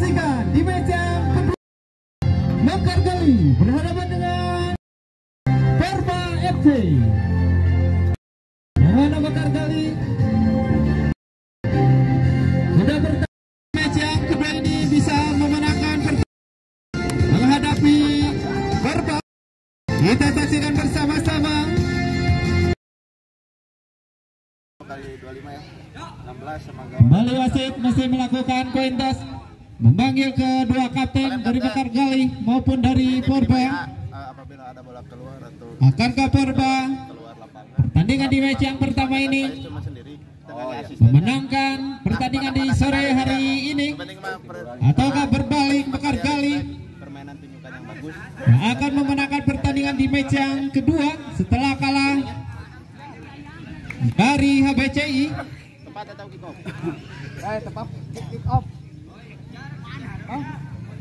menyaksikan di match yang kedua Mekar Gali berhadapan dengan Perba FC. Yang Mekar Gali sudah bertanding match yang kedua ini bisa memenangkan menghadapi Perba. Kita saksikan bersama-sama. Kembali wasit masih melakukan koin toss, memanggil kedua kapten dari Mekar Gali maupun dari Perba. Apabila ada bola keluar atau Akankah Perba pertandingan di match yang pertama ini memenangkan pertandingan di sore hari ini, ataukah berbalik Mekar Gali permainan tunjukkan yang bagus yang akan memenangkan pertandingan di match yang kedua setelah kalah dari HBCI? tepat atau kick off? Tepat kick off.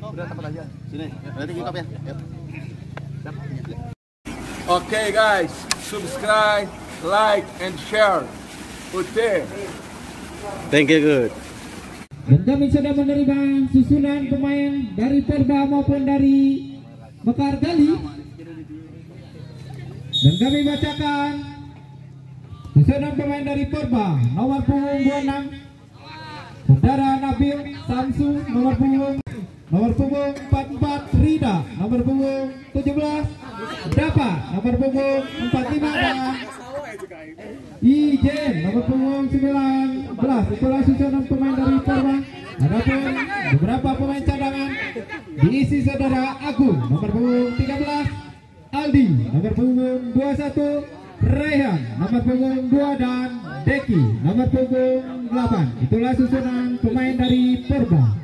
Udah tepat aja. Sini. Berarti kick off ya. Yuk. Okay guys, subscribe, like and share. Oke. Thank you, good. Dan kami sudah menerima susunan pemain dari Perba maupun dari Mekar Gali. Dan kami bacakan susunan pemain dari Perba. Nomor punggung 26 Saudara Nabil Samsu. Nomor punggung 44 Rida. Nomor punggung 17 Dapa. Nomor punggung 45 Ijen. Nomor punggung 19. Itulah susunan pemain dari Perba. Adapun beberapa pemain cadangan diisi saudara Agung. Nomor punggung 13 Aldi. Nomor punggung 21 Rehan. Nomor punggung 2 dan Deki. Nomor punggung 8. Itulah susunan pemain dari Perba.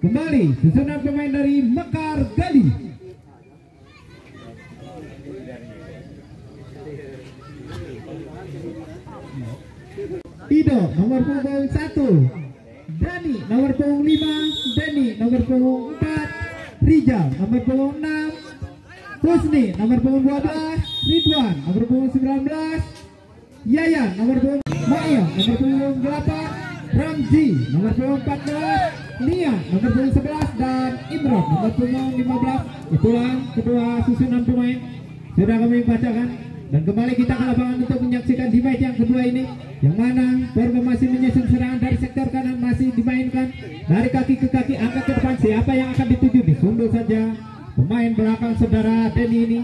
Kembali susunan pemain dari Mekar Gali. Ido nomor punggung 1, Dani nomor punggung 5, Deni nomor punggung 4, Rijal nomor punggung 6, Husni nomor punggung 12, Ridwan nomor punggung 19, Yayan nomor punggung Mail nomor punggung 8, Ramzi nomor punggung 14, Nia nomor punggung 11 dan Imron nomor punggung 15. Itulah kedua susunan pemain sudah kami bacakan. Dan kembali kita ke lapangan untuk menyaksikan di match yang kedua ini, yang mana Perba masih menyusun serangan dari sektor kanan, masih dimainkan dari kaki ke kaki, angkat ke depan. Siapa yang akan dituju? Disundul saja pemain belakang saudara Dani ini.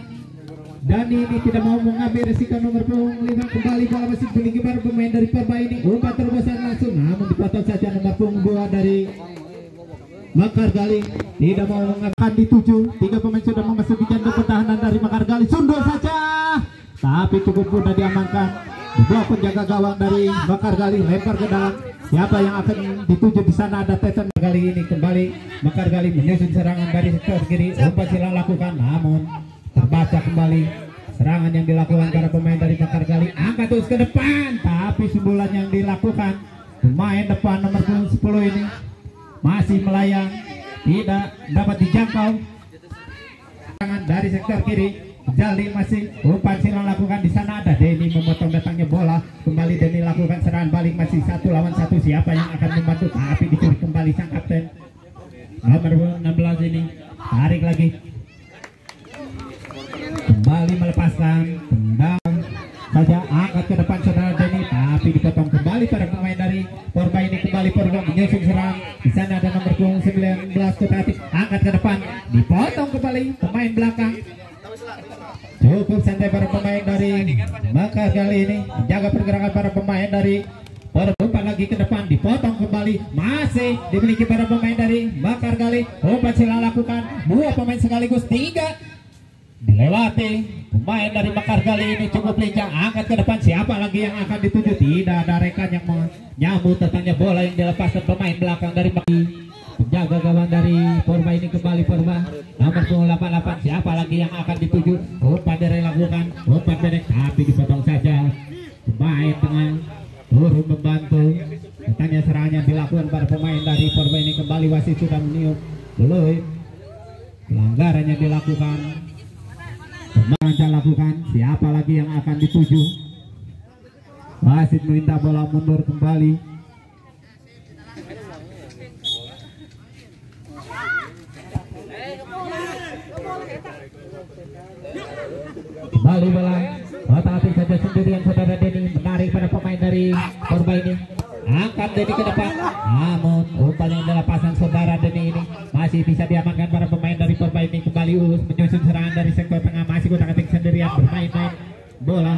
Dani ini tidak mau mengambil resiko. Nomor punggung 5 kembali bola masih dimiliki para pemain dari Perba ini. Umpan terobosan langsung, namun dipotong saja nomor punggung 2 dari Mekar Gali. Tidak mau mengambil, dituju. 3 pemain sudah memasuki jantung pertahanan dari Mekar Gali. Sundul saja, tapi cukup mudah diamankan. Blok penjaga gawang dari Mekar Gali, lempar ke dalam. Siapa yang akan dituju? Di sana ada Teten. Kali ini kembali Mekar Gali menyusun serangan dari sektor kiri. Umpan silang lakukan, namun terbaca kembali serangan yang dilakukan para pemain dari Mekar Gali. Angkat terus ke depan, tapi sundulan yang dilakukan pemain depan nomor 10 ini masih melayang, tidak dapat dijangkau. Serangan dari sektor kiri, Jali masih umpan silang lakukan. Di sana ada Deni memotong datangnya bola. Kembali Deni lakukan serangan balik, masih 1 lawan 1. Siapa yang akan membantu? Tapi dicuri kembali sang kapten nomor 16 ini. Tarik lagi, kembali melepaskan tendang saja, angkat ke depan saudara Deni, tapi dipotong kembali pada pemain dari Perba ini. Kembali Perba menyusun serang. Di sana ada nomor punggung 19 Kooperatif, angkat ke depan, dipotong kembali pemain belakang. Cukup santai para pemain dari Mekar Gali ini menjaga pergerakan para pemain dari Perba. Umpan lagi ke depan, dipotong kembali, masih dimiliki para pemain dari Mekar Gali. Umpan silang lakukan, 2 pemain sekaligus, 3 dilewati pemain dari Mekar Gali ini. Cukup lincah, angkat ke depan. Siapa lagi yang akan dituju? Tidak ada rekan yang menyambut datangnya bola yang dilepaskan pemain belakang dari penjaga gawang dari Perba ini. Kembali Perba nomor 88. Siapa lagi yang akan dituju? Umpan dilakukan, umpan pendek, tapi dipotong saja pemain tengah turun membantu. Katanya serangan dilakukan para pemain dari Perba ini. Kembali wasit sudah meniup belum pelanggaran yang dilakukan. Pemain lakukan. Siapa lagi yang akan dituju? Wasit meminta bola mundur kembali. Kembali bola. Hati-hati saja sendirian saudara Denny, menarik pada pemain dari Purba ini. Angkat Denny ke depan. Namun umpan yang dilepaskan saudara Denny ini masih bisa diamankan para pemain dari Purba ini. Kembali Uus menyusun serangan dari sektor tengah, masih kutak-atik sendirian bermain-main bola.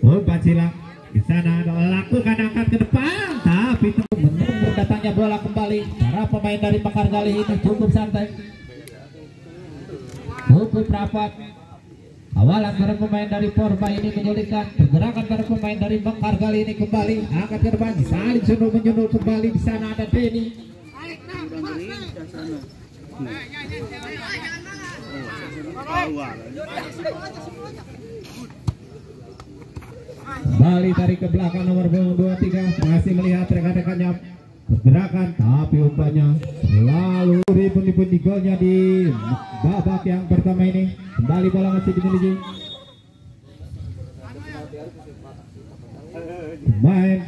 Umpan silang di sana lakukan angkat ke depan, tapi menunggu datangnya bola kembali. Para pemain dari Mekargali ini cukup santai, cukup rapat. Awalan para pemain dari Purba ini menyulitkan pergerakan para pemain dari Mekargali ini. Kembali angkat ke depan, saling menyundul kembali. Di sana ada Denny. Kembali dari ke belakang nomor 23, masih melihat rekan-rekannya pergerakan, tapi umpannya lalu pun di golnya di babak yang pertama ini. Kembali bola masih dimiliki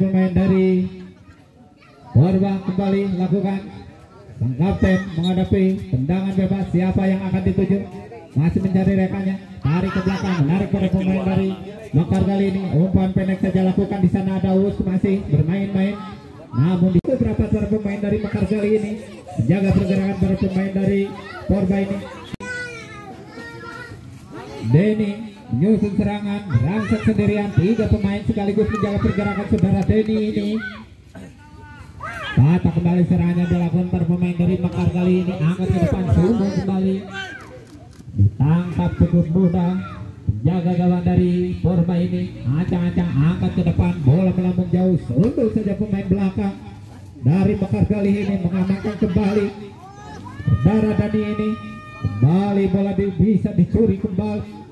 pemain dari Purba. Kembali lakukan, sang kapten menghadapi tendangan bebas. Siapa yang akan dituju? Masih mencari rekannya, tarik ke belakang, menarik pada pemain dari Mekargali ini. Umpan pendek saja lakukan. Di sana ada Uus masih bermain-main, namun di beberapa para pemain dari Mekargali ini menjaga pergerakan para pemain dari Purba ini. Denny menyusun serangan, merangsek sendirian. 3 pemain sekaligus menjaga pergerakan saudara Denny ini. Tata kembali serangannya dilakukan para pemain dari Mekargali ini. Angkat ke depan, sumber kembali, ditangkap cukup mudah. Jaga gawang dari Purba ini, acang-acang angkat ke depan, bola melambung jauh. Sundul saja pemain belakang dari Mekargali ini mengamankan kembali. Saudara Dani ini kembali bola bisa dicuri kembali.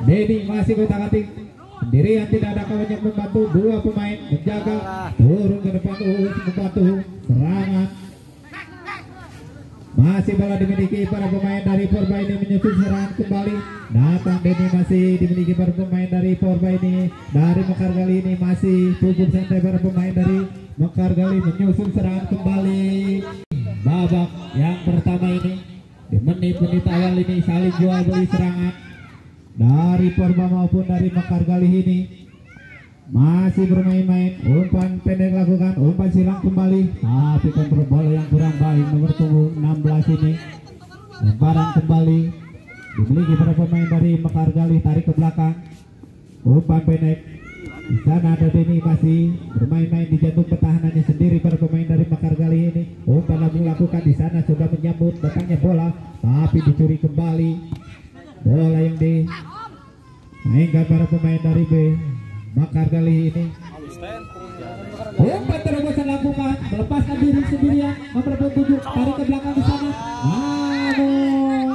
Denny masih kotak-atik sendirian, tidak ada kawan yang membantu. 2 pemain menjaga, turun ke depan Uus membantu serangan. Masih bola dimiliki para pemain dari Purba ini, menyusun serangan kembali. Datang Denny, masih dimiliki para pemain dari Purba ini. Dari Mekargali ini masih cukup santai para pemain dari Mekargali menyusun serangan kembali. Babak yang pertama ini di menit-menit awal ini saling jual beli serangan dari Purba maupun dari Mekargali ini. Masih bermain-main, umpan pendek lakukan, umpan silang kembali, tapi kontrol bola yang kurang baik nomor punggung 16 ini. Lemparan kembali dimiliki para pemain dari Mekargali, tarik ke belakang, umpan pendek. Di sana ada Denny masih bermain-main di jantung pertahanannya sendiri para pemain dari Mekargali ini. Umpan lambung lakukan, di sana sudah menyambut datangnya bola, tapi dicuri kembali. Bola yang dimainkan para pemain dari Mekargali ini. Umpan terobosan lakukan, melepaskan diri sendirian nomor 7, tarik ke belakang di sana. Namun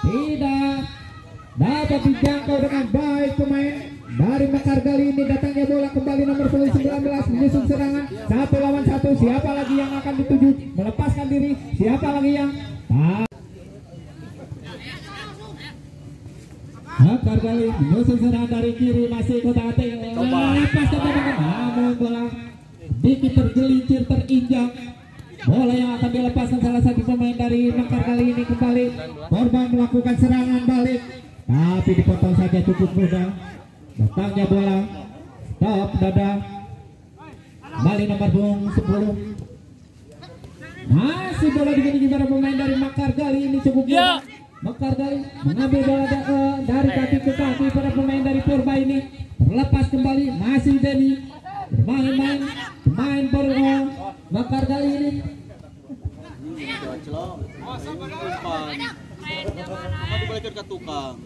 tidak dapat dijangkau dengan baik pemain dari Mekargali ini. Datangnya bola kembali nomor 19 menyusun serangan 1 lawan 1. Siapa lagi yang akan dituju? Melepaskan diri. Siapa lagi yang Mekargali menyusun serangan dari kiri, masih kotak-atik, lepas namun bola sedikit tergelincir, terinjak. Bola yang akan dilepaskan salah satu pemain dari Mekargali ini. Kembali Purba melakukan serangan balik, tapi dipotong saja cukup mudah. Datangnya bola, stop dada, kembali nomor 10. Masih bola dimiliki para pemain dari Mekargali ini cukup mudah. Mekargali mengambil bola dari kaki ke kaki para pemain dari Purba ini. Terlepas kembali, masih Denny bermain-main pemain Purba Mekargali ini. Dibalikin ke tukang.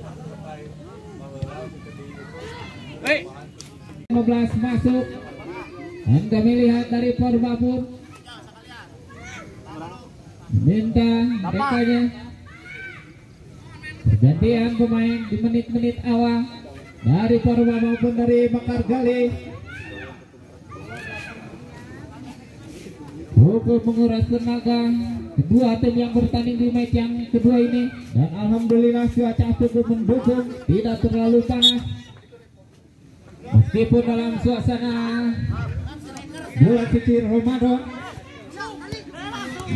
15 masuk. Dan kami lihat dari Purba pun minta dekanya. Pergantian pemain di menit-menit awal dari Purba maupun dari Mekargali. Cukup menguras tenaga kedua tim yang bertanding di match yang kedua ini. Dan alhamdulillah cuaca cukup mendukung, tidak terlalu panas. Meskipun dalam suasana bulan suci Ramadan,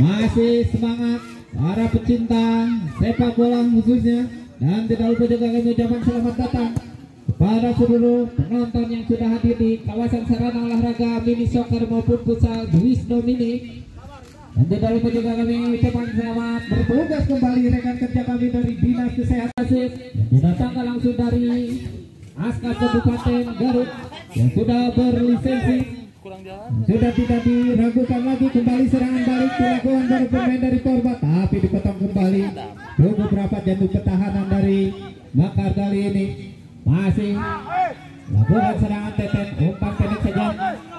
masih semangat para pecinta sepak bola khususnya Dan tidak lupa juga kami ucapkan selamat datang kepada seluruh penonton yang sudah hadir di kawasan sarana olahraga mini soccer maupun futsal Wisno Mini. Dan tidak lupa juga kami ucapkan selamat bertugas kembali rekan kerja kami dari Dinas Kesehatan yang didatangkan langsung dari Askas Kabupaten Garut yang sudah berlisensi. Sudah tidak diragukan lagi, kembali serangan balik dilakukan dari pemain dari Porba, tapi dipotong kembali. Beberapa jantung pertahanan dari Makar kali ini masih lakukan serangan Teten, umpan pendek saja.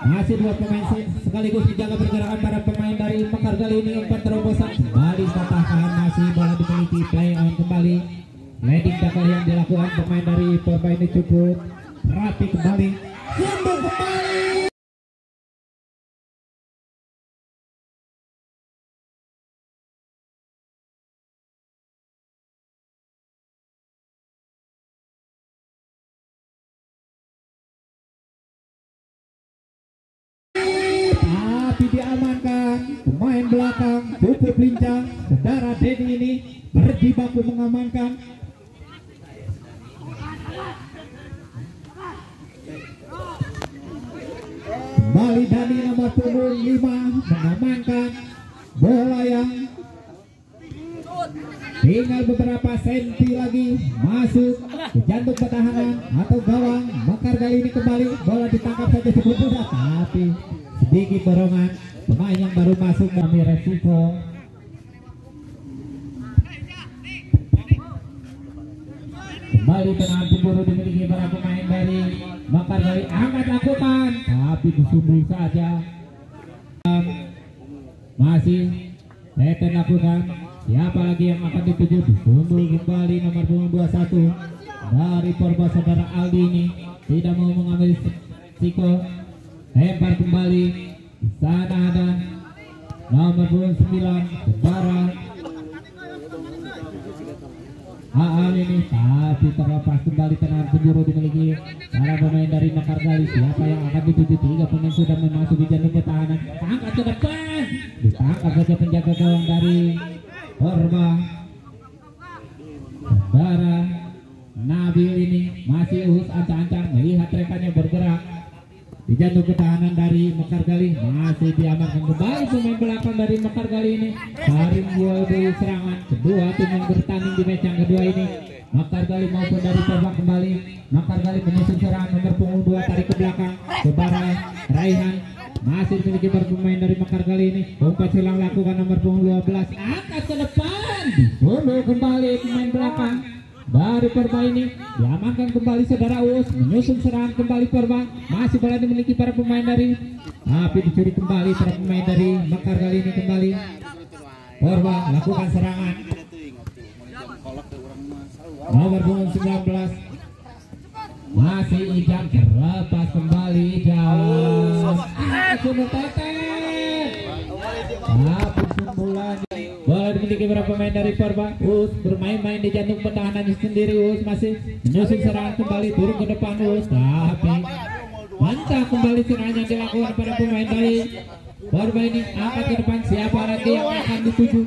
Masih dua pemain sekaligus dijaga pergerakan para pemain dari Makar kali ini. Umpan terobosan kembali patahkan, masih bola dimiliki, play on kembali. Landing tackle yang dilakukan pemain dari Porba ini cukup rapi kembali. Sambung kembali. Tapi diamankan pemain belakang cukup lincah. Saudara Dedi ini berjibaku mengamankan. Kembali Dani nomor punggung 5 mengamankan bola yang tinggal beberapa senti lagi masuk ke jantung pertahanan atau gawang. Makar kali ini kembali bola ditangkap saja cukup mudah, tapi sedikit dorongan pemain yang baru masuk kami resiko. Kembali tenang cemburu dimiliki para pemain dari Makar kali, angkat lakukan tapi disundul saja. Masih Teten lakukan, siapa lagi yang akan dituju, disundul kembali nomor punggung 21 dari Porba. Saudara Aldi ini tidak mau mengambil risiko, lempar kembali. Di sana ada nomor 9 saudara Aal ini, tapi terlepas kembali. Tenang penjuru dimiliki para pemain dari Makar kali. Siapa yang akan dituju? 3 pemain sudah memasuki jantung pertahanan. Angkat ke depan, ditangkap saja penjaga gawang dari Porba. Saudara Nabil ini masih ancang-ancang melihat rekannya bergerak di jantung pertahanan dari Makar kali. Masih diamankan kembali pemain belakang dari Makar kali ini. Saring di serangan kedua tim yang bertanding di match yang kedua ini. Makar kali maupun dari Porba kembali. Makar kali menyusun serangan nomor punggung 2, tarik ke belakang ke Bara Raihan. Masih dimiliki pemain dari Makar kali ini. Umpan silang lakukan nomor punggung 12, angkat ke depan, disuruh kembali pemain belakang dari Porba ini. Diamankan kembali saudara Us, menyusun serangan kembali Porba. Masih bola dimiliki para pemain dari, tapi dicuri kembali para pemain dari Makar kali ini. Kembali Porba lakukan serangan nomor 19, masih Ijam terlepas kembali dan sudah Teten. Tapi sembulan bola dimiliki para pemain dari Porba. Us bermain-main di jantung pertahanan sendiri. Us masih menyusun serangan kembali, turun ke depan Us, tapi mantap kembali serangan yang dilakukan pada pemain dari Porba ini. Angkat ke depan, siapa lagi yang akan dituju?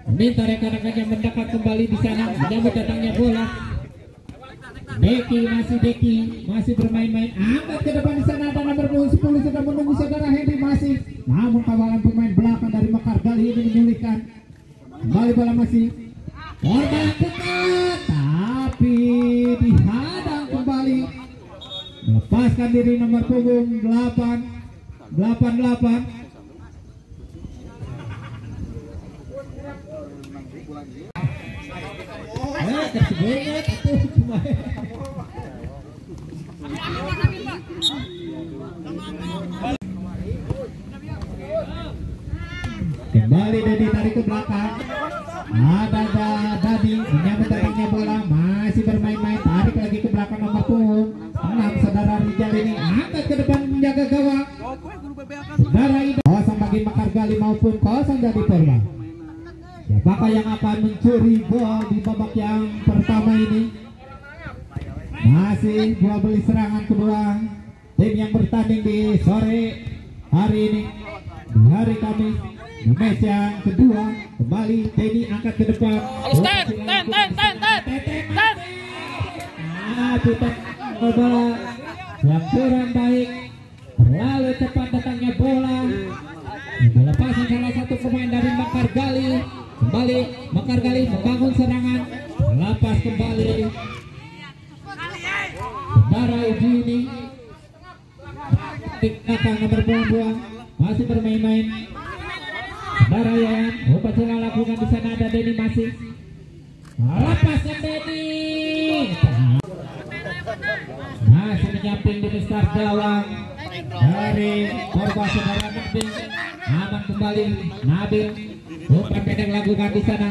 Minta rekan-rekannya mendekat kembali di sana menyambut datangnya bola. Deki masih bermain-main, angkat ke depan. Di sana ada nomor 10 sudah menunggu saudara Henry masih, namun kawalan pemain belakang dari Makar kali ini menyulitkan. Kembali bola masih Porba dekat, tapi dihadang kembali. Melepaskan diri nomor punggung 88. Kembali Dedi tarik ke belakang. Ada Dadi menyambut taringnya bola, masih bermain-main, tarik lagi ke belakang nomor punggung 6 saudara Rijal ini. Angkat ke depan menjaga gawang. Saudara ini kosong bagi Makar kali maupun kosong dari Porba. Siapakah yang akan mencuri gol di babak yang pertama ini? Masih dua beli serangan kedua tim yang bertanding di sore hari ini, di hari Kamis, di match yang kedua. Kembali Teddy angkat ke depan. Ten. Putar bola yang kurang baik, terlalu cepat datangnya bola. Dilepaskan salah satu pemain dari Mekargali. Kembali Mekargali membangun serangan, lepas kembali Saudara Uji ini belakang nomor 22 masih bermain-main. Saudara Yayan, upacara lakukan di sana, ada Denny masih lepaskan Denny. Masih menyamping di start gawang dari korban saudara Nabil. Aman kembali Nabil, umpan pendek lakukan di sana.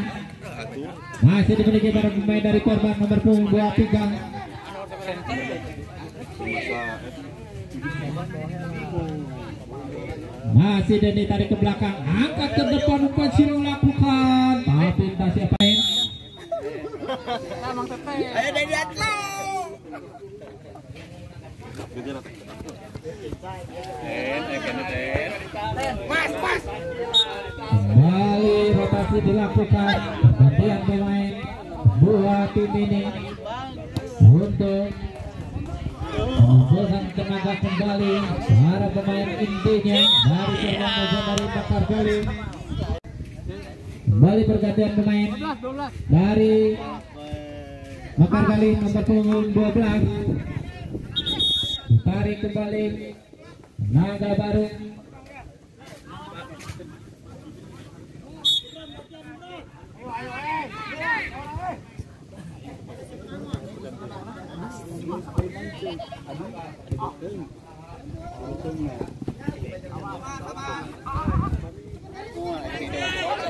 Masih dimiliki para pemain dari korban nomor 23. Masih Denny tarik ke belakang, angkat ke depan, umpan Siro lakukan, tapi entah siapa yang Ayo dari atlet. kembali rotasi dilakukan, pergantian pemain buat tim ini untuk mengumpulkan tenaga kembali para pemain intinya dari Serang maupun dari Mekargali. Kembali pergantian pemain dari Mekargali nomor punggung 12. Ditarik kembali tenaga baru.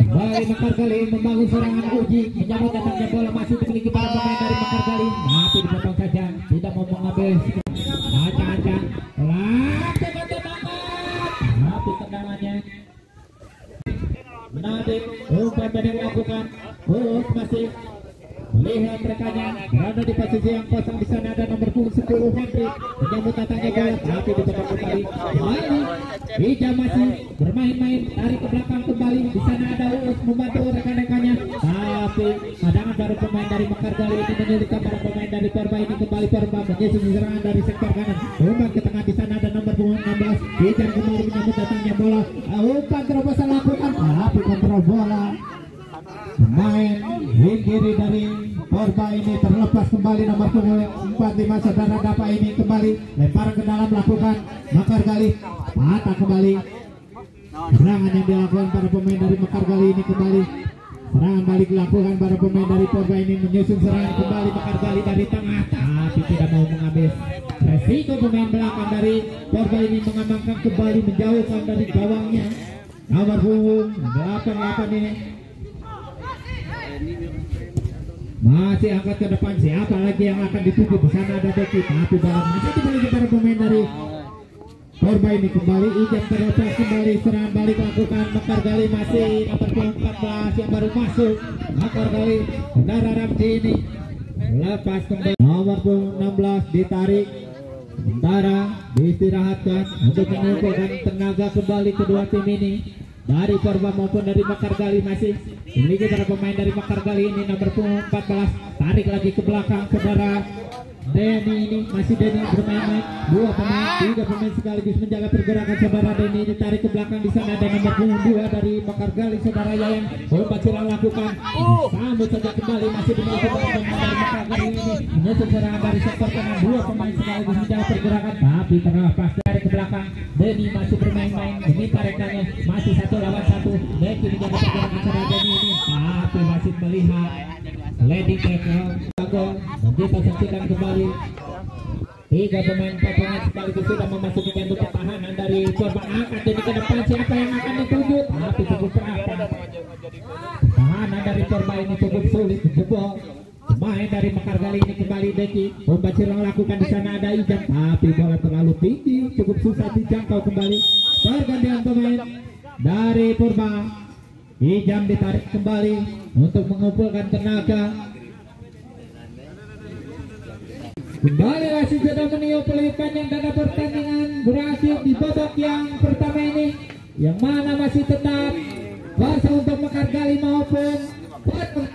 Kembali Mekargali membangun serangan Uji, menyambut datangnya bola masih dimiliki para pemain dari Mekargali, tapi dipotong saja, tidak mau mengambil. Acang-acang lakukan tembakan, tapi tendangannya Nabil, umpan pendek lakukan, masih melihat rekannya berada di posisi yang kosong. Di sana ada nomor 10 Henry menyambut datangnya bola, tapi dipotong kembali. Kembali Ija masih bermain-main, tarik ke belakang kembali. Di sana ada Uus membantu rekan-rekannya, tapi cadangan baru pemain dari Mekargali ini menyulitkan para pemain dari Porba ini. Kembali Porba menyusun serangan dari sektor kanan, umpan ke tengah. Di sana ada nomor 16 Ija kembali menyambut datangnya bola, umpan terobosan lakukan, tapi kontrol bola pemain wing kiri dari Porba ini terlepas. Kembali nomor 45 saudara Dapa ini kembali lempar ke dalam lakukan Mekargali, patah kembali. Serangan yang dilakukan para pemain dari Mekargali ini kembali. Serangan balik dilakukan para pemain dari Porba ini menyusun serangan kembali Mekargali dari tengah, tapi tidak mau mengambil resiko. Pemain belakang dari Porba ini mengamankan kembali, menjauhkan dari gawangnya nomor punggung 88 ini. Masih angkat ke depan, siapa lagi yang akan dituju? Di sana ada Beki, tapi dalam masih dimiliki para pemain dari Porba ini. Kembali Ijan terlepas, kembali serangan balik lakukan Mekargali, masih nomor 14 yang baru masuk Mekargali, saudara Ramzi ini lepas kembali. Nomor 16 ditarik, sementara diistirahatkan untuk mengumpulkan tenaga kembali kedua tim ini dari Porba maupun dari Mekargali. Masih memiliki para pemain dari Mekargali ini nomor 14, tarik lagi ke belakang saudara Denny ini. Masih Denny bermain-main, 2 pemain, 3 pemain sekaligus menjaga pergerakan saudara Denny ini. Tarik ke belakang, di sana ada nomor 2 dari Mekargali saudara Yayan, umpan silang lakukan, sambut saja kembali. Masih dimiliki para pemain dari Mekargali ini menyusun serangan dari sektor kanan, 2 pemain sekaligus menjaga pergerakan, tapi terlepas dari ke belakang. Denny masih bermain-main, meminta rekannya, masih 1 lawan 1. Beki menjaga pergerakan saudara Denny ini, tapi masih melihat leading tackle gol, kita saksikan kembali 3 pemain 4 pemain sekaligus sudah memasuki gandung pertahanan dari Porba. Angkat Denny ke depan, siapa yang akan dituju, tapi cukup berapa pertahanan dari Porba ini cukup sulit dijebol. Pemain dari Mekargali ini kembali Beki, umpan silang lakukan. Di sana ada Ijan, tapi bola terlalu tinggi, cukup susah dijangkau kembali. Pergantian pemain dari Porba, Ijan ditarik kembali untuk mengumpulkan tenaga. Kembali wasit sudah meniup peluit panjang tanda pertandingan berakhir di babak yang pertama ini, yang mana masih tetap kuasa untuk Mekargali maupun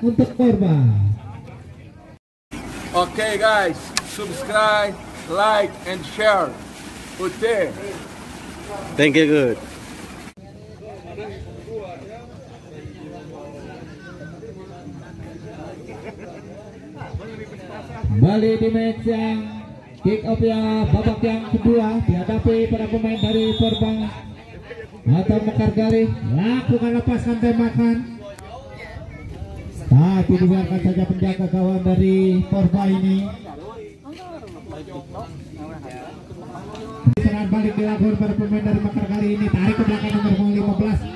untuk Porba. Okay guys, subscribe, like, and share. Ute. Thank you, good. Kembali di match yang kick off ya babak yang kedua dihadapi para pemain dari Porba atau Mekargali. Lakukan lepaskan tembakan, tapi dibiarkan saja penjaga gawang dari Porba ini. Serangan balik dilakukan para pemain dari Mekargali ini, tarik ke belakang nomor 15.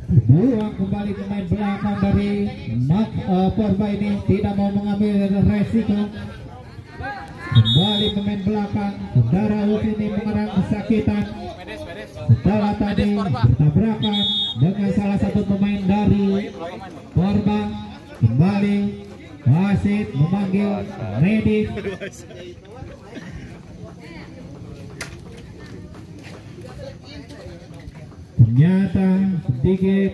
Buang kembali pemain belakang dari Porba ini, tidak mau mengambil resiko. Kembali pemain belakang, saudara Us ini mengerang kesakitan setelah tadi bertabrakan dengan salah satu pemain dari Porba. Kembali wasit memanggil ready. Ternyata sedikit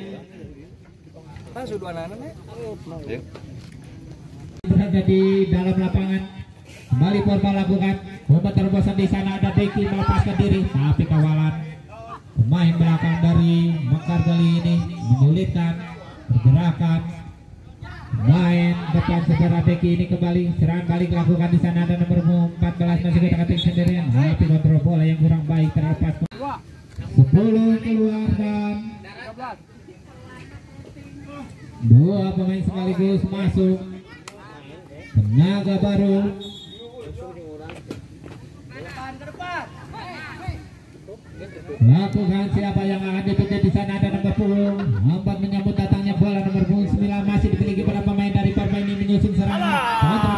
berada di dalam lapangan. Kembali Porba lakukan umpan terobosan di sana, ada Deki melepaskan diri, tapi kawalan pemain belakang dari Mekargali ini menyulitkan pergerakan main depan saudara Deki ini. Kembali serangan balik lakukan di sana, ada nomor 14 masih kita ketik sendirian, tapi kontrol bola yang kurang baik terlepas. 10 keluar dan 2 pemain sekaligus masuk. Tenaga baru lakukan, siapa yang akan dituju di sana, ada nomor 10 4 menyambut datangnya bola, nomor 9 masih dimiliki para pemain dari Porba ini menyusun serangan kontra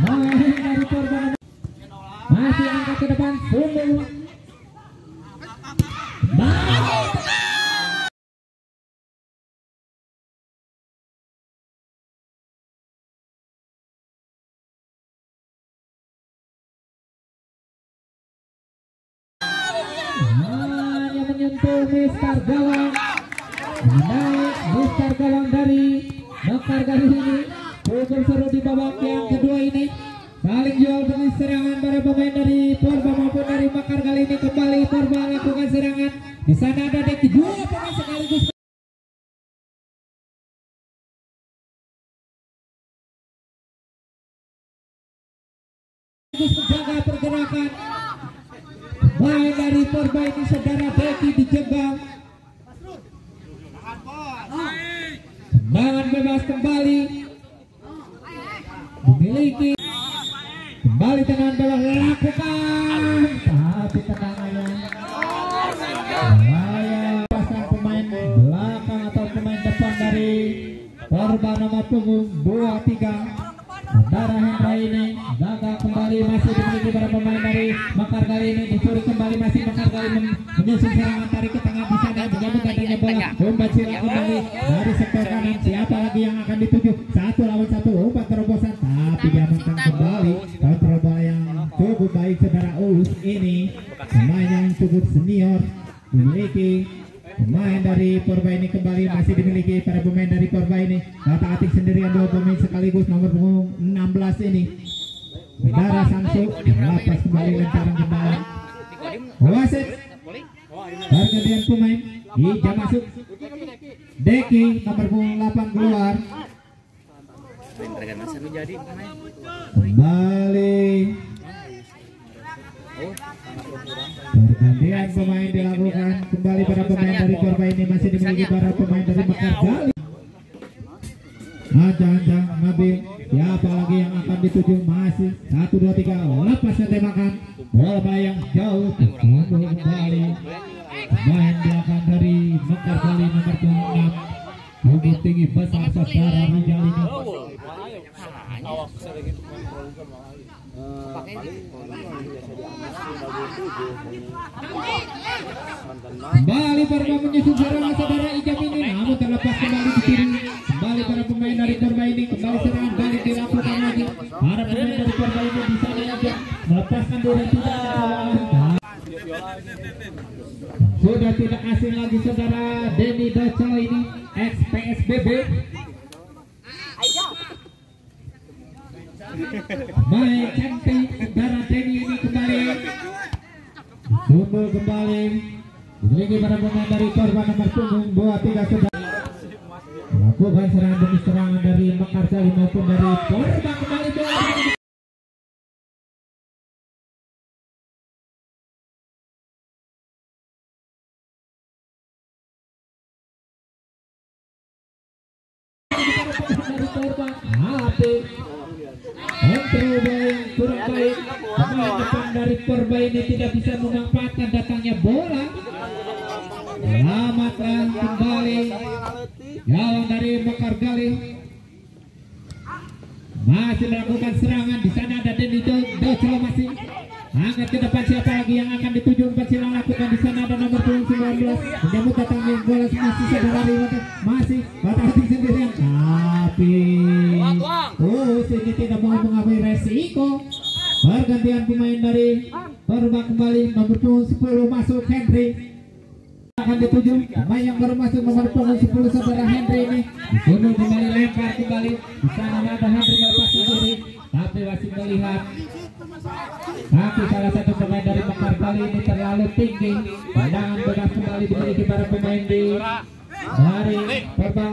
pemain dari Porba masih angkat ke depan 10. Hanya menyentuh Mister Gawang, menaik Mister Gawang dari Mekargali ini. Pukul seru di babak yang kedua ini, saling jual beli serangan para pemain dari Porba maupun dari Mekargali ini. Kembali Porba lakukan serangan, di sana ada Deki, 2 pemain sekaligus menjaga pergerakan. Main dari Porba ini saudara Deki dijegal. Tendangan bebas kembali dimiliki. Kembali tendangan bebas lakukan, tapi tendangannya pasang pemain belakang atau pemain depan dari Porba nomor punggung 23 saudara Hendra ini gagal. Kembali masih dimiliki para pemain dari Mekargali ini, dicuri kembali masih Mekargali menyusun serangan, tarik ke tengah di sana menyambut adanya bola. Umpan silang kembali dari sektor kanan, siapa lagi yang akan dituju? 1 lawan 1 umpan terobosan, tapi diamankan kembali. Kontrol bola yang cukup baik saudara Us ini, pemain yang cukup senior dimiliki pemain dari Porba ini. Kembali masih dimiliki para pemain dari Porba ini, kata atik sendirian 2 pemain sekaligus, nomor 16 ini saudara Samsu melepas kembali lemparan kembali. Wasit pergantian pemain, hijau masuk Deki nomor 8 keluar. Kembali pergantian pemain dilakukan. Kembali para pemain dari Porba ini masih dimiliki para pemain dari Mekargali. Ajang-ajang ngambil, siapa lagi yang akan dituju? Masih 1, 2, 3 lepasnya tembakan, bola yang jauh kembali. Main belakang dari Mekargali nomor 6, bukit tinggi besar saudara Rijal ini. Kembali Porba menyusun serangan saudara Ijam ini, namun terlepas kembali di kiri. Kembali para pemain dari Porba ini, kembali serangan balik dilakukan lagi. Para pemain dari Porba ini bisa saja melepaskan diri, tidak ada kesalahan. Sudah tidak asing lagi saudara Denny Doco ini, ex PSBB. Baik, cantik saudara Denny ini kembali tumbuh kembali dimiliki para pemain dari korban nomor punggung 23 saudara. Lakukan serangan demi serangan dari Mekar Gali maupun dari korban kembali bola. Kontrol yang kurang baik, pemain depan dari Purba ini tidak bisa memanfaatkan datangnya bola. Selamatkan kembali gawang dari Mekar Gali. Masih melakukan serangan, di sana ada Denny Docelo masih angkat ke depan, siapa lagi yang akan dituju, silang lakukan di sana ada nomor 19 menyambut datangnya bola masih saudara Riwata, masih Batahati sendirian, tapi ini tidak mau mengambil resiko. Pergantian pemain dari Purba kembali nomor 10 masuk Henry akan dituju, pemain yang baru masuk nomor 10 saudara Henry ini dibunuh kembali, lempar kembali di sana ada Henry melepaskan diri tapi masih melihat. Tapi salah satu pemain dari Mekar Gali ini terlalu tinggi. Pandangan bekas kembali dimiliki para pemain dari Purba.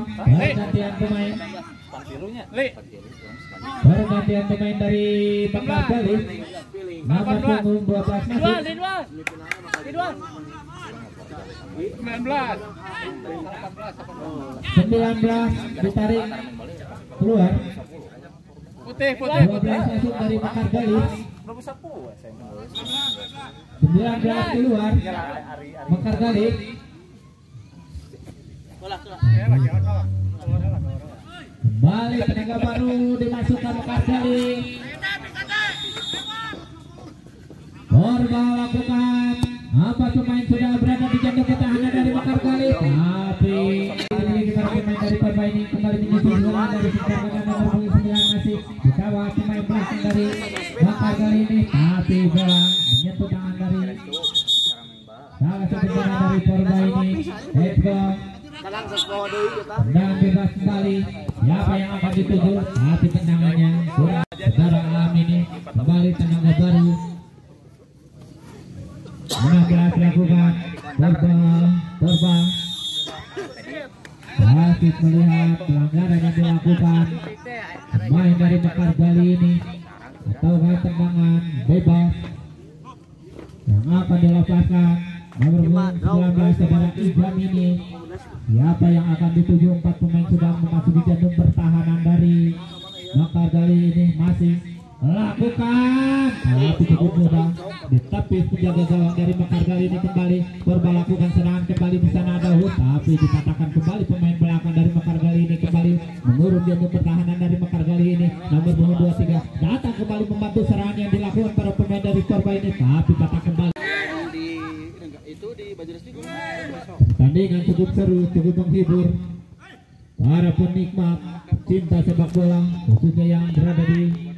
Pergantian pemain dari Mekar Gali nomor punggung 12 masuk 19 ditarik keluar. 12 masuk dari Mekar Gali, 19 keluar Mekar Gali. Kembali tenaga baru dimasukkan Mekar Gali. Purba lakukan apa, pemain sudah berada di jantung pertahanan dari Mekar Gali, tapi dimiliki para pemain dari Purba ini kembali menyusul bola dari serangan nomor 9 masih di kawal pemain belakang dari Mekar Gali ini, tapi bola menyentuh tangan dari salah satu pemain dari Purba ini. Headball dan bebas kembali, siapa yang akan dituju, tapi tendangannya kurang. Saudara Alam ini kembali tenaga baru 16 lakukan Purba masih melihat pelanggaran yang dilakukan main dari Mekar Gali ini, atau tendangan bebas yang akan dilepaskan nomor 19 saudara Ijam ini. Siapa yang akan dituju, 4 pemain sudah memasuki jantung pertahanan dari Mekar Gali ini, masih lakukan tapi cukup mudah ditepis penjaga gawang dari Mekar Gali ini. Kembali Purba lakukan serangan kembali di sana ada Hud, tapi dikatakan kembali pemain belakang dari Mekar Gali ini kembali mengurung jantung pertahanan dari Mekar Gali ini. Nomor 23 datang kembali membantu serangan yang dilakukan para pemain dari Purba ini, tapi patah kembali. Pertandingan cukup seru, cukup menghibur para penikmat cinta sepak bola, khususnya yang berada di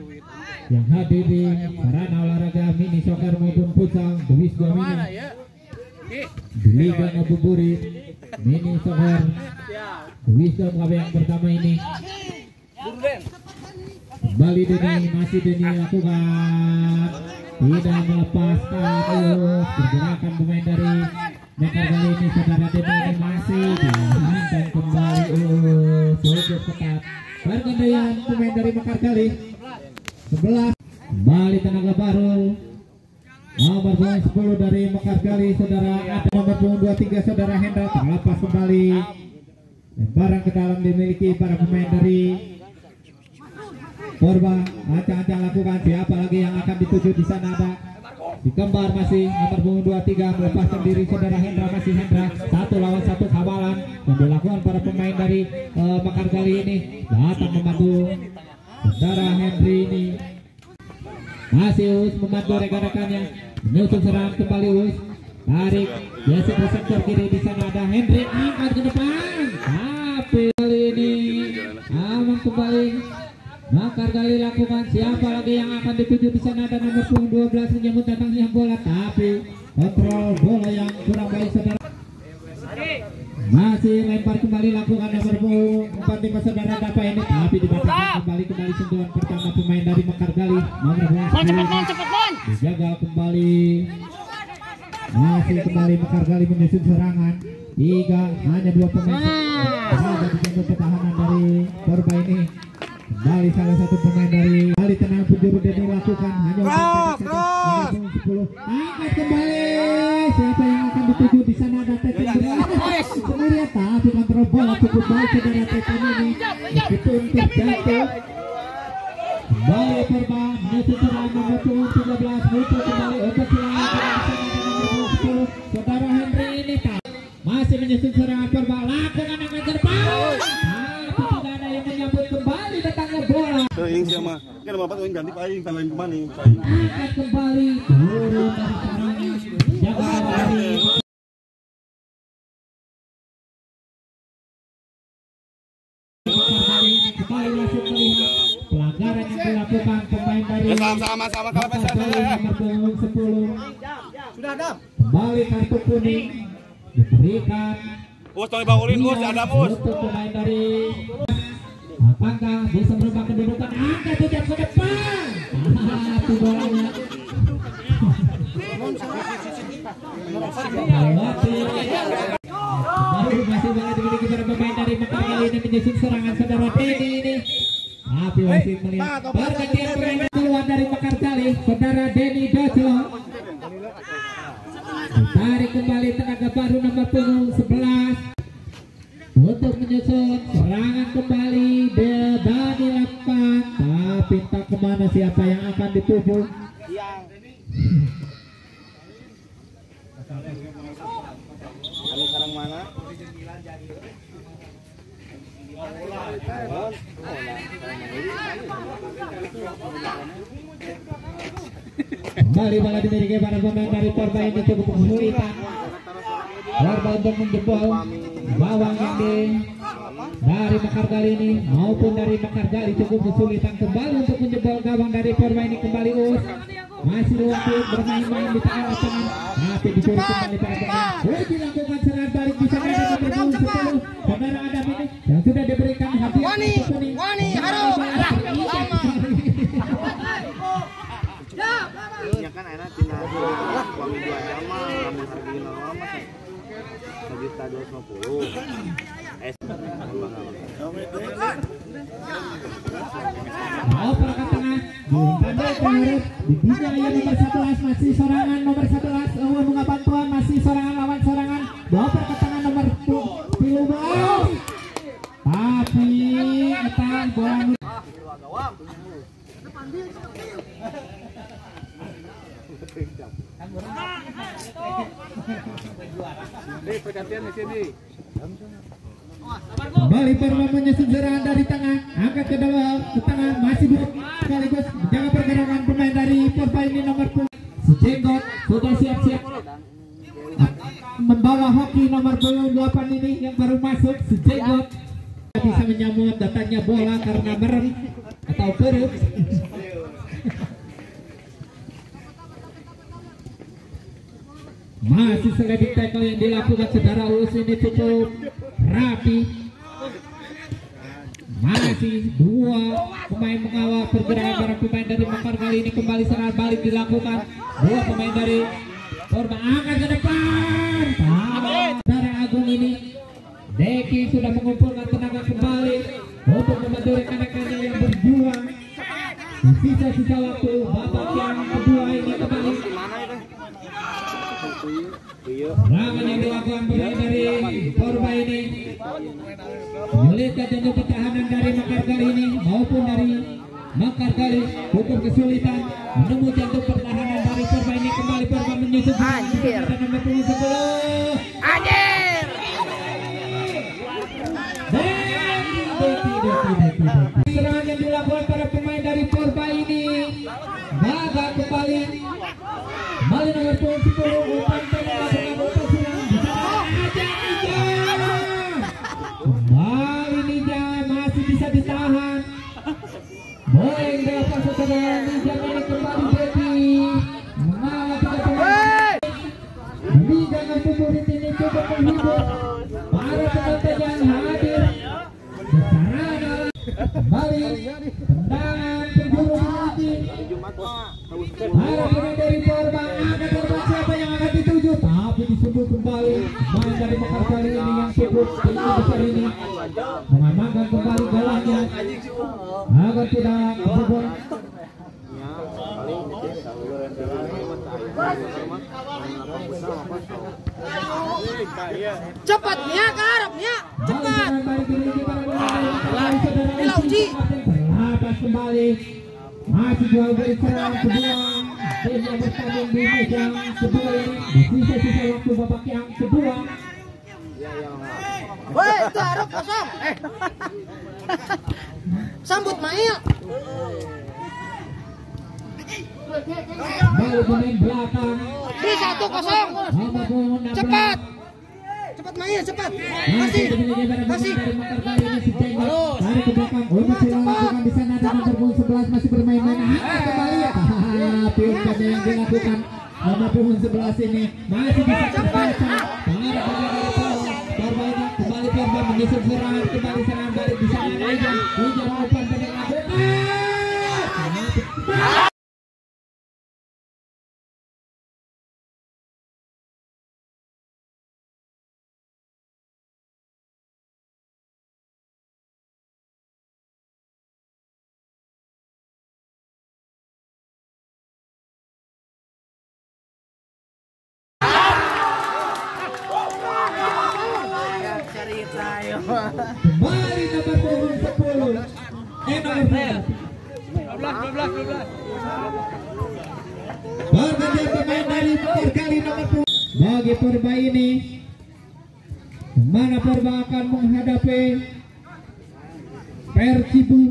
yang hadir di sarana olahraga mini soccer maupun futsal The Wisdom Mini di Liga Ngabuburit mini soccer The Wisdom KB yang pertama ini. Kembali Denny, masih Denny lakukan, tidak melepaskan pergerakan pemain dari Mekar Gali ini. Saudara Denny ini masih dihantam kembali, cukup ketat. Pergantian pemain dari Mekar Gali 11 kembali tenaga baru nomor 10 dari Mekar Gali saudara, ada nomor 23 saudara Hendra, terlepas kembali lemparan ke dalam dimiliki para pemain dari Purba. Acak-acak lakukan, siapa lagi yang akan dituju, di sana ada di kembar masih nomor 23 melepaskan diri saudara Hendra, masih Hendra 1 lawan 1 kawalan yang dilakukan para pemain dari Mekar Gali ini, datang membantu saudara Henry ini. Masih Us membantu rekan-rekannya menyusul serangan kembali. Us tarik biasa ke sektor kiri, di sana ada Henry angkat ke depan, tapi kali ini aman kembali. Mekar Gali lakukan, siapa lagi yang akan dituju, di sana ada nomor 12 menyambut datangnya bola, tapi kontrol bola yang kurang baik saudara. Masih lempar kembali lakukan nomor 4 tim saudara Dapa ini, tapi dibatalkan kembali sentuhan pertama pemain dari Mekargali nomor 10. Dijaga kembali. Masih kembali Mekargali menyusun serangan. Hanya 2 pemain ada di jalur pertahanan dari Porba ini. Kembali salah satu pemain dari Bali tenang penjuru dan dilakukan hanya 10. Angkat kembali. Siapa yang akan dituju di sana? Ada Tetin sendirian, tapi kontrol bola cukup baik saudara Tetin ini. Itu untuk jatuh. Kembali Porba menyusun serangan nomor 13 muncul kembali untuk saudara Henry ini masih menyusun serangan Porba, lakukan angkat depan. Tapi tidak ada yang menyambut kembali datangnya bola. Ini siapa? Kan bapak tuh ganti paling tangan kemana? Angkat kembali turun dari serangan. Jaga kembali. Kembali masuk melihat pelanggaran yang dilakukan pemain dari Sama kalau pesan nomor 10. Sudah ada. Kembali kartu kuning diberikan. Tolong bangunin ada untuk pemain dari apakah bisa merubah kedudukan? Angkat tidak ke depan. Itu bolanya. Masih banget dimiliki para pemain dari Mekargali ini menyusun serangan saudara Teddy ini. Tapi masih melihat pergantian pemain keluar dari Mekargali saudara Denny Doclo. Tarik kembali tenaga baru nomor 11 untuk menyusun serangan kembali dari lakukan, tapi tak kemana siapa yang akan dituju. Sekarang mana? Kembali bola dimiliki para pemain dari Porba ini cukup kesulitan. Porba untuk menjebol bawang yang dari Mekargali ini maupun dari Mekargali cukup kesulitan kembali untuk menjebol gawang dari Porba ini. Kembali Us masih waktu bermain-main di tengah lapangan, tapi disuruh kembali para pemain. Dilakukan serangan balik di sana nomor 10 saudara Adam ini yang sudah diberikan hadiah. Wani harus Ya kan enak tina wangi dua sama lamun harga normal mah 1.250. Mau perangkat tengah diumpankan ke Harus dibinya nomor 11 masih serangan nomor 11 bunga bantuan masih serangan lawan serangan bawa perangkat tengah nomor 13 tapi etang bola Pergantian di sini. kembali Porba menyusun serangan dari tengah, angkat ke bawah ke tengah masih sekaligus menjaga pergerakan pemain dari Porba ini nomor 10. Sejenggot sudah siap-siap membawa hoki nomor 28 ini yang baru masuk. Sejenggot bisa menyambut datangnya bola karena merem atau perut. Masih sliding tackle yang dilakukan saudara Ulus ini cukup rapi. Masih 2 pemain mengawal pergerakan para pemain dari Mekargali ini. Kembali serangan balik dilakukan 2 pemain dari Porba, angkat ke depan. Saudara Agung ini Deki sudah mengumpulkan tenaga kembali untuk membantu rekan-rekannya yang berjuang. Sisa-sisa waktu babak yang kedua ini kembali. Serangan yang dilakukan pemain dari Porba ini menyulitkan jantung pertahanan dari Mekargali ini maupun dari Mekargali cukup kesulitan menembus jantung pertahanan dari Porba ini. Kembali Porba menyusun serangan nomor 10. Anjir. Serangan yang dilakukan para pemain dari Porba ini gagal kembali. Kembali nomor 10 umpan tengah dengan umpan silang kembali Ninja masih bisa ditahan. Boeng dapat saudara Ninja ini kembali Devi mengawal 3 pemain. Liga Ngabuburit ini cukup menghibur para pemain dari Porba akan terbang siapa yang akan dituju, tapi disebut kembali main dari Mekar kali ini yang cukup tinggi besar ini mengamankan kembali galanya agar tidak kebobol. Cepat Nia, karep Nia, cepat. Terlepas kembali masih jauh dari serang kedua tim yang bertanding di meja kedua ini di sisa-sisa waktu babak yang kedua. Woi, karep kosong. Sambut Mail. Baru pemain belakang Di 1-0. Cepat. Cepat Mail, cepat. Kasih. Kasih. Tarik ke belakang. Masih lakukan di sana ada nomor punggung 11 masih bermain-main. Kembali ya. Piutkan yang dilakukan nomor punggung 11 ini masih bisa terbaca. Kembali korban menyusun serangan, kembali serangan balik di sana aja. Hujan umpan pendek lakukan. Kembali nomor punggung 10 12. Pergantian pemain dari Mekar kali nomor punggung bagi Porba ini, mana Porba akan menghadapi Persibu,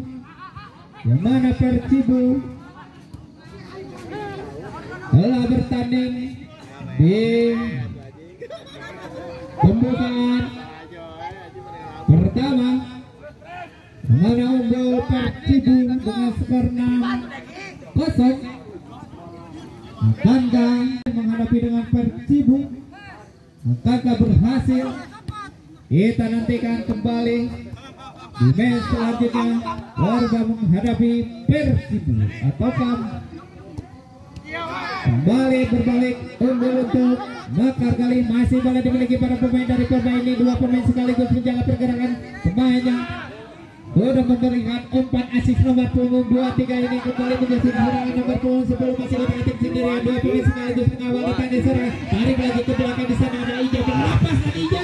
yang mana Persibu telah bertanding di pembukaan pertama mana unggul Persibu dengan skor 6-0. Akankah menghadapi dengan Persibu, akankah berhasil? Kita nantikan kembali di match selanjutnya. Porba menghadapi Persibu ataukah kembali berbalik unggul untuk Mekar kali. Masih bola dimiliki para pemain dari Porba ini, dua pemain sekaligus menjaga pergerakan pemainnya. Sudah memberikan umpan asis nomor punggung 23 ini kembali menyusun serangan nomor punggung 10 masih berhenti sendirian, dua pemain sekaligus mengawal tanda serangan. Tarik lagi ke belakang, di sana ada Ija, berlepaskan Ija.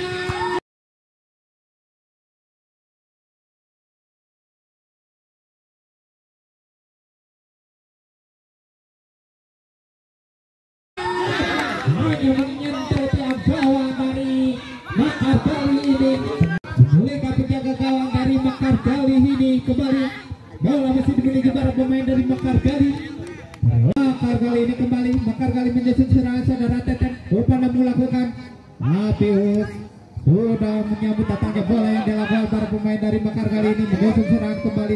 Hanya menyentuh tiap gawang dari Mekar kali ini. Mereka penjaga gawang dari Mekar kali ini kembali. Bola masih dimiliki para pemain dari Mekar kali. Mekar kali ini kembali. Mekar kali menyusun serangan saudara Teten. Upana melakukan. Tapi sudah menyambut datangnya bola yang dilakukan para pemain dari Mekar kali ini. Menyusun serangan kembali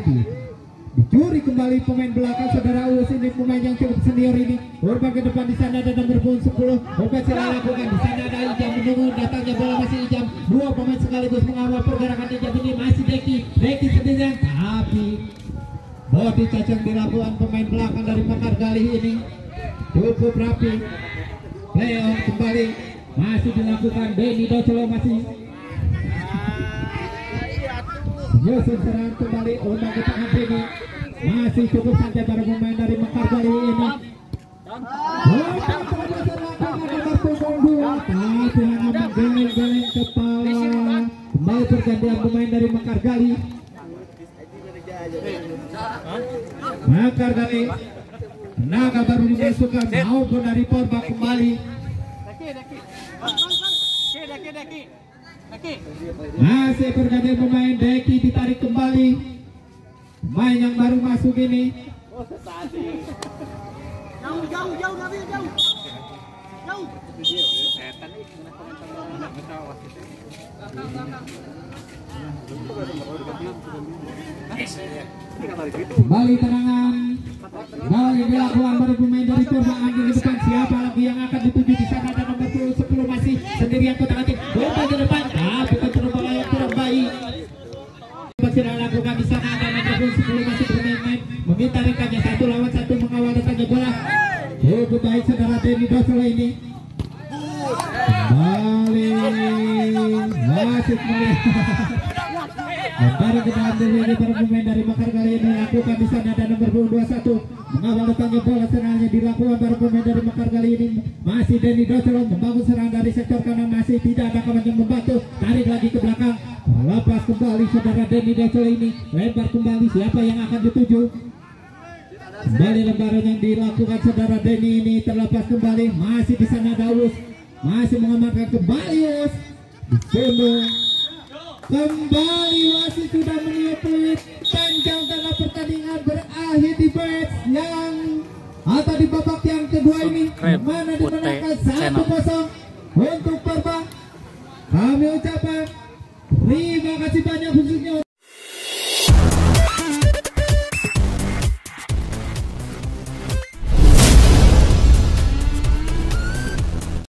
dicuri kembali pemain belakang saudara Uus ini, pemain yang cukup senior ini. Urban ke depan, di sana ada nomor punggung 10. Urban sila lakukan, di sana ada Ijam menunggu datangnya bola, masih Ijam. Dua pemain sekaligus mengawal pergerakan Ijam ini, masih Deki sendirian. Tapi body cacang dilakukan pemain belakang dari Mekar kali ini cukup rapi. Play on kembali masih dilakukan Denny Docelo masih. Yusuf serangan kembali untuk ke tangan Denny. Masih cukup santai para pemain dari Mekar kali ini. Nomor punggung 2 tapi hanya menggeleng-geleng kepala. Kembali pergantian pemain dari Mekar kali. Mekar kali tenaga baru dimasukkan maupun dari Porba kembali. Masih pergantian pemain, Deki ditarik kembali. Pemain yang baru masuk ini. Jauh Nabil, jauh. Kembali tenangan. Kembali dilakukan baru pemain dari Porba angin ke depan. Siapa lagi yang akan dituju di sana? Ada nomor 10 masih sendirian kotak atik. Bola ke depan. Tapi kontrol bola yang kurang baik. Masih dilakukan di sana ada nomor 10 masih bermain-main. Meminta rekannya 1 lawan 1 mengawal datangnya bola. Docelo ini. Kembali wasit melihat. Lempar ke dalam diri para pemain dari Mekar kali ini lakukan di sana dan nomor 21 mengawal datangnya bola serangannya dilakukan para pemain dari Mekar kali ini. Masih Denny Docelo membangun serangan dari sektor kanan, masih tidak ada kawan yang membantu, tarik lagi ke belakang, lepas kembali saudara Denny Docelo ini, lempar kembali, siapa yang akan dituju? Kembali lemparan yang dilakukan saudara Denny ini terlepas kembali, masih di sana Daus, masih mengamankan kembali Us disundung. Kembali wasit sudah meniup peluit panjang karena pertandingan berakhir di match yang atau di babak yang kedua ini, mana di